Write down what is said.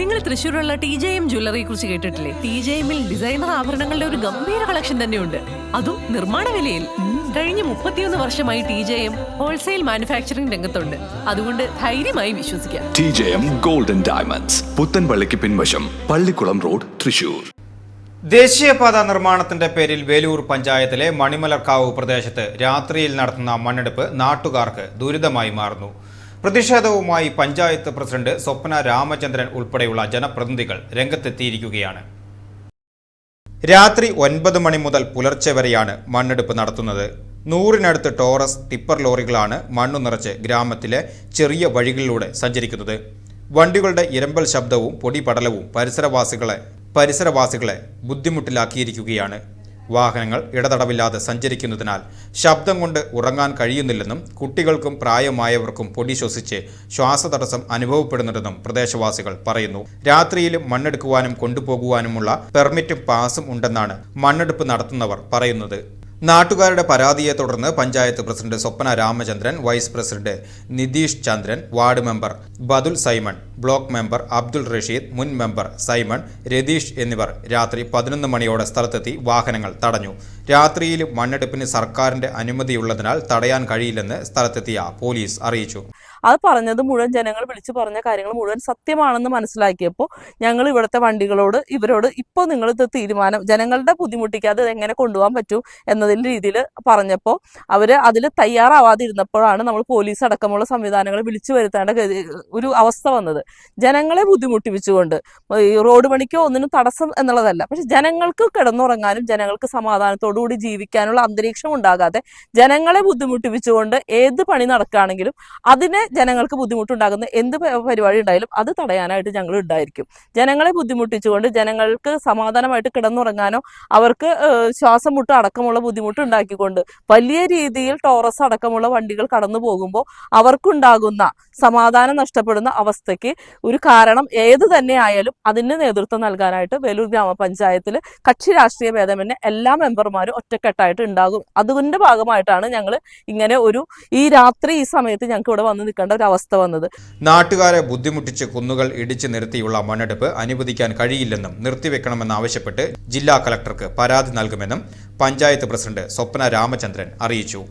നിങ്ങൾ തൃശ്ശൂരുള്ള TJM ജ്വല്ലറിയെ കുറിച്ച് കേട്ടിട്ടില്ലേ? TJMൽ ഡിസൈനർ ആഭരണങ്ങളുടെ ഒരു ഗംഭീര കളക്ഷൻ തന്നെയുണ്ട്, അതും നിർമ്മാണ വിലയിൽ. കഴിഞ്ഞ 31 വർഷമായി TJM ഹോൾസെയിൽ മാനുഫാക്ചറിംഗ് രംഗത്തുണ്ട്. അതുകൊണ്ട് ധൈര്യമായി വിശ്വസിക്കാം. TJM ഗോൾഡൻ ഡയമണ്ട്സ്, പുത്തൻപള്ളിക്ക് പിൻവശം, പള്ളിക്കുളം റോഡ്, തൃശ്ശൂർ. ദേശീയപാത നിർമ്മാണത്തിന്റെ പേരിൽ വേലൂർ പഞ്ചായത്തിലെ മണിമലർക്കാവ് പ്രദേശത്ത് രാത്രിയിൽ നടത്തുന്ന മണ്ണെടുപ്പ് നാട്ടുകാർക്ക് ദുരിതമായി മാറുന്നു. പ്രതിഷേധവുമായി പഞ്ചായത്ത് പ്രസിഡന്റ് സ്വപ്ന രാമചന്ദ്രൻ ഉൾപ്പെടെയുള്ള ജനപ്രതിനിധികൾ രംഗത്തെത്തിയിരിക്കുകയാണ്. രാത്രി 9 മണി മുതൽ പുലർച്ചെ വരെയാണ് മണ്ണെടുപ്പ് നടത്തുന്നത്. 100-നടുത്ത് ടോറസ് ടിപ്പർ ലോറികളാണ് മണ്ണു നിറച്ച് ഗ്രാമത്തിലെ ചെറിയ വഴികളിലൂടെ സഞ്ചരിക്കുന്നത്. വണ്ടികളുടെ ഇരമ്പൽ ശബ്ദവും പൊടിപടലവും പരിസരവാസികളെ ബുദ്ധിമുട്ടിലാക്കിയിരിക്കുകയാണ്. വാഹനങ്ങൾ ഇടതടവില്ലാതെ സഞ്ചരിക്കുന്നതിനാൽ ശബ്ദം കൊണ്ട് ഉറങ്ങാൻ കഴിയുന്നില്ലെന്നും കുട്ടികൾക്കും പ്രായമായവർക്കും പൊടി ശ്വസിച്ച് ശ്വാസതടസ്സം അനുഭവപ്പെടുന്നുണ്ടെന്നും പ്രദേശവാസികൾ പറയുന്നു. രാത്രിയിലും മണ്ണെടുക്കുവാനും കൊണ്ടുപോകുവാനുമുള്ള പെർമിറ്റും പാസും ഉണ്ടെന്നാണ് മണ്ണെടുപ്പ് നടത്തുന്നവർ പറയുന്നത്. നാട്ടുകാരുടെ പരാതിയെ തുടർന്ന് panchayat president Swapna Ramachandran, vice president Nitish Chandran, ward member Badul Simon, block member Abdul Rasheed, മുൻ മെമ്പർ സൈമൺ, രതീഷ് എന്നിവർ രാത്രി 11 മണിയോടെ സ്ഥലത്തെത്തി വാഹനങ്ങൾ തടഞ്ഞു. രാത്രിയിൽ മണ്ണെടുപ്പിന് സർക്കാരിന്റെ അനുമതിയുള്ളതിനാൽ തടയാൻ കഴിയില്ലെന്ന് സ്ഥലത്തെത്തിയ പോലീസ് അറിയിച്ചു. അത് പറഞ്ഞത് മുഴുവൻ ജനങ്ങൾ വിളിച്ചു പറഞ്ഞ കാര്യങ്ങൾ മുഴുവൻ സത്യമാണെന്ന് മനസ്സിലാക്കിയപ്പോൾ ഞങ്ങൾ ഇവിടുത്തെ ഇവരോട് ഇപ്പോൾ നിങ്ങൾ ഇത് തീരുമാനം ജനങ്ങളുടെ ബുദ്ധിമുട്ടിക്കാതെ എങ്ങനെ കൊണ്ടുപോകാൻ പറ്റും എന്നതിൻ്റെ രീതിയിൽ പറഞ്ഞപ്പോൾ അവർ അതിൽ തയ്യാറാവാതിരുന്നപ്പോഴാണ് നമ്മൾ പോലീസ് അടക്കമുള്ള സംവിധാനങ്ങൾ വിളിച്ചു വരുത്തേണ്ട ഒരു അവസ്ഥ വന്നത്. ജനങ്ങളെ ബുദ്ധിമുട്ടിപ്പിച്ചുകൊണ്ട് ഈ റോഡ് പണിക്കോ ഒന്നിനും തടസ്സം എന്നുള്ളതല്ല, പക്ഷെ ജനങ്ങൾക്ക് കിടന്നുറങ്ങാനും ജനങ്ങൾക്ക് സമാധാനത്തോടുകൂടി ജീവിക്കാനുള്ള അന്തരീക്ഷം ഉണ്ടാകാതെ ജനങ്ങളെ ബുദ്ധിമുട്ടിപ്പിച്ചുകൊണ്ട് ഏത് പണി നടക്കുകയാണെങ്കിലും അതിനെ ജനങ്ങൾക്ക് ബുദ്ധിമുട്ടുണ്ടാകുന്ന എന്ത് പരിപാടി ഉണ്ടായാലും അത് തടയാനായിട്ട് ഞങ്ങൾ ഉണ്ടായിരിക്കും. ജനങ്ങളെ ബുദ്ധിമുട്ടിച്ചുകൊണ്ട് ജനങ്ങൾക്ക് സമാധാനമായിട്ട് കിടന്നുറങ്ങാനോ അവർക്ക് ശ്വാസം മുട്ട് അടക്കമുള്ള ബുദ്ധിമുട്ട് ഉണ്ടാക്കിക്കൊണ്ട് വലിയ രീതിയിൽ ടോറസ് അടക്കമുള്ള വണ്ടികൾ കടന്നു പോകുമ്പോൾ അവർക്കുണ്ടാകുന്ന സമാധാനം നഷ്ടപ്പെടുന്ന അവസ്ഥയ്ക്ക് ഒരു കാരണം ഏത് തന്നെ ആയാലും അതിന് നേതൃത്വം നൽകാനായിട്ട് വേലൂർ ഗ്രാമപഞ്ചായത്തിൽ കക്ഷി രാഷ്ട്രീയ ഭേദമന്യേ എല്ലാ മെമ്പർമാരും ഒറ്റക്കെട്ടായിട്ട് ഉണ്ടാകും. അതിന്റെ ഭാഗമായിട്ടാണ് ഞങ്ങൾ ഇങ്ങനെ ഈ രാത്രി ഈ സമയത്ത് ഞങ്ങൾക്ക് ഇവിടെ വന്ന് നിൽക്കേണ്ട ഒരു അവസ്ഥ വന്നത്. നാട്ടുകാരെ ബുദ്ധിമുട്ടിച്ച് കുന്നുകൾ ഇടിച്ചു നിർത്തിയുള്ള മണ്ണെടുപ്പ് അനുവദിക്കാൻ കഴിയില്ലെന്നും നിർത്തിവെക്കണമെന്നാവശ്യപ്പെട്ട് ജില്ലാ കളക്ടർക്ക് പരാതി നൽകുമെന്നും പഞ്ചായത്ത് പ്രസിഡന്റ് സ്വപ്ന രാമചന്ദ്രൻ അറിയിച്ചു.